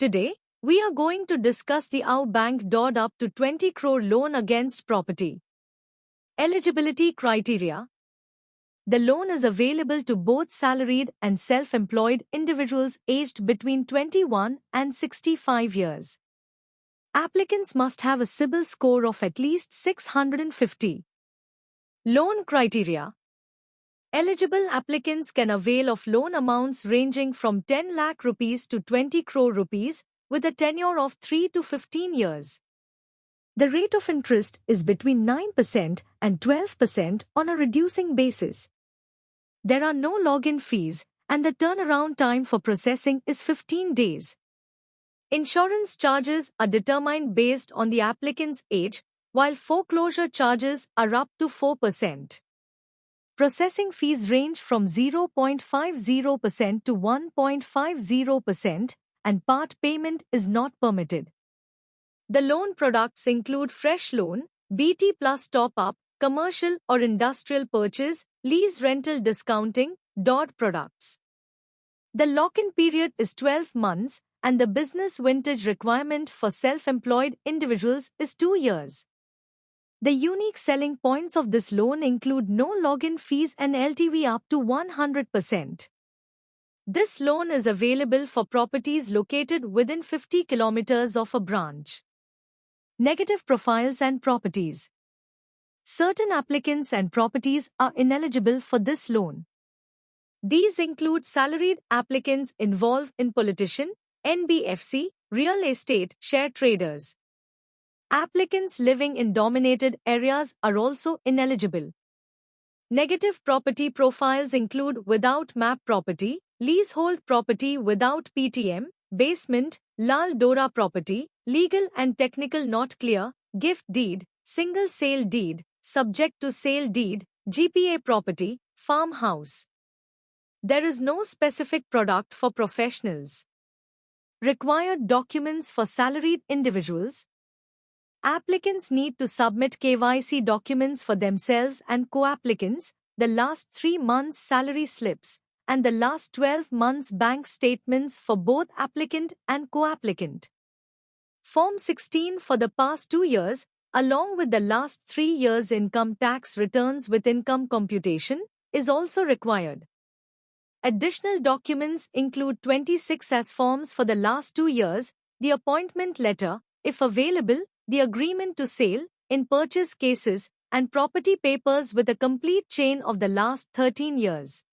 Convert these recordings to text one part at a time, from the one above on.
Today, we are going to discuss the OW Bank DOD up to 20 crore loan against property. Eligibility criteria. The loan is available to both salaried and self-employed individuals aged between 21 and 65 years. Applicants must have a CIBIL score of at least 650. Loan criteria. Eligible applicants can avail of loan amounts ranging from 10 lakh rupees to 20 crore rupees with a tenure of 3 to 15 years. The rate of interest is between 9% and 12% on a reducing basis. There are no login fees and the turnaround time for processing is 15 days. Insurance charges are determined based on the applicant's age, while foreclosure charges are up to 4%. Processing fees range from 0.50% to 1.50%, and part payment is not permitted. The loan products include fresh loan, BT plus top-up, commercial or industrial purchase, lease rental discounting, DOD products. The lock-in period is 12 months, and the business vintage requirement for self-employed individuals is 2 years. The unique selling points of this loan include no login fees and LTV up to 100%. This loan is available for properties located within 50 kilometers of a branch. Negative profiles and properties. Certain applicants and properties are ineligible for this loan. These include salaried applicants involved in politician, NBFC, real estate, share traders. Applicants living in dominated areas are also ineligible. Negative property profiles include without map property, leasehold property without PTM, basement, Lal Dora property, legal and technical not clear, gift deed, single sale deed, subject to sale deed, GPA property, farmhouse. There is no specific product for professionals. Required documents for salaried individuals. Applicants need to submit KYC documents for themselves and co-applicants, the last 3 months' salary slips, and the last 12 months' bank statements for both applicant and co-applicant. Form 16 for the past 2 years, along with the last 3 years' income tax returns with income computation, is also required. Additional documents include 26 forms for the last 2 years, the appointment letter, if available, the agreement to sale, in purchase cases, and property papers with a complete chain of the last 13 years.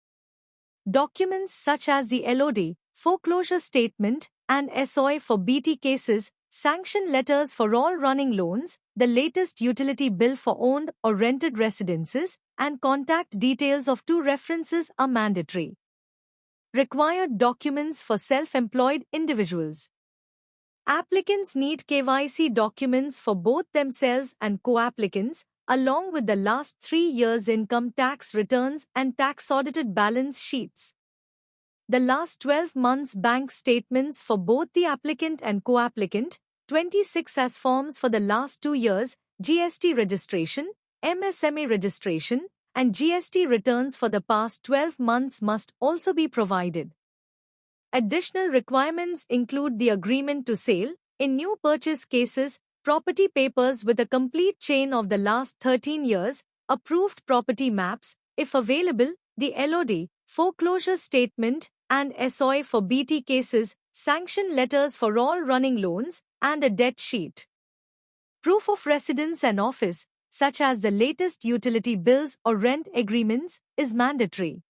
Documents such as the LOD, foreclosure statement, and SOI for BT cases, sanction letters for all running loans, the latest utility bill for owned or rented residences, and contact details of 2 references are mandatory. Required documents for self-employed individuals. Applicants need KYC documents for both themselves and co-applicants, along with the last 3 years' income tax returns and tax-audited balance sheets. The last 12 months' bank statements for both the applicant and co-applicant, 26 forms for the last 2 years, GST registration, MSME registration, and GST returns for the past 12 months must also be provided. Additional requirements include the agreement to sale, in new purchase cases, property papers with a complete chain of the last 13 years, approved property maps, if available, the LOD, foreclosure statement, and SOI for BT cases, sanction letters for all running loans, and a debt sheet. Proof of residence and office, such as the latest utility bills or rent agreements, is mandatory.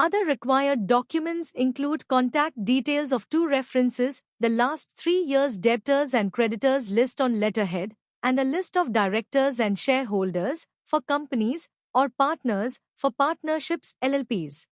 Other required documents include contact details of 2 references, the last 3 years' debtors and creditors list on letterhead, and a list of directors and shareholders for companies or partners for partnerships LLPs.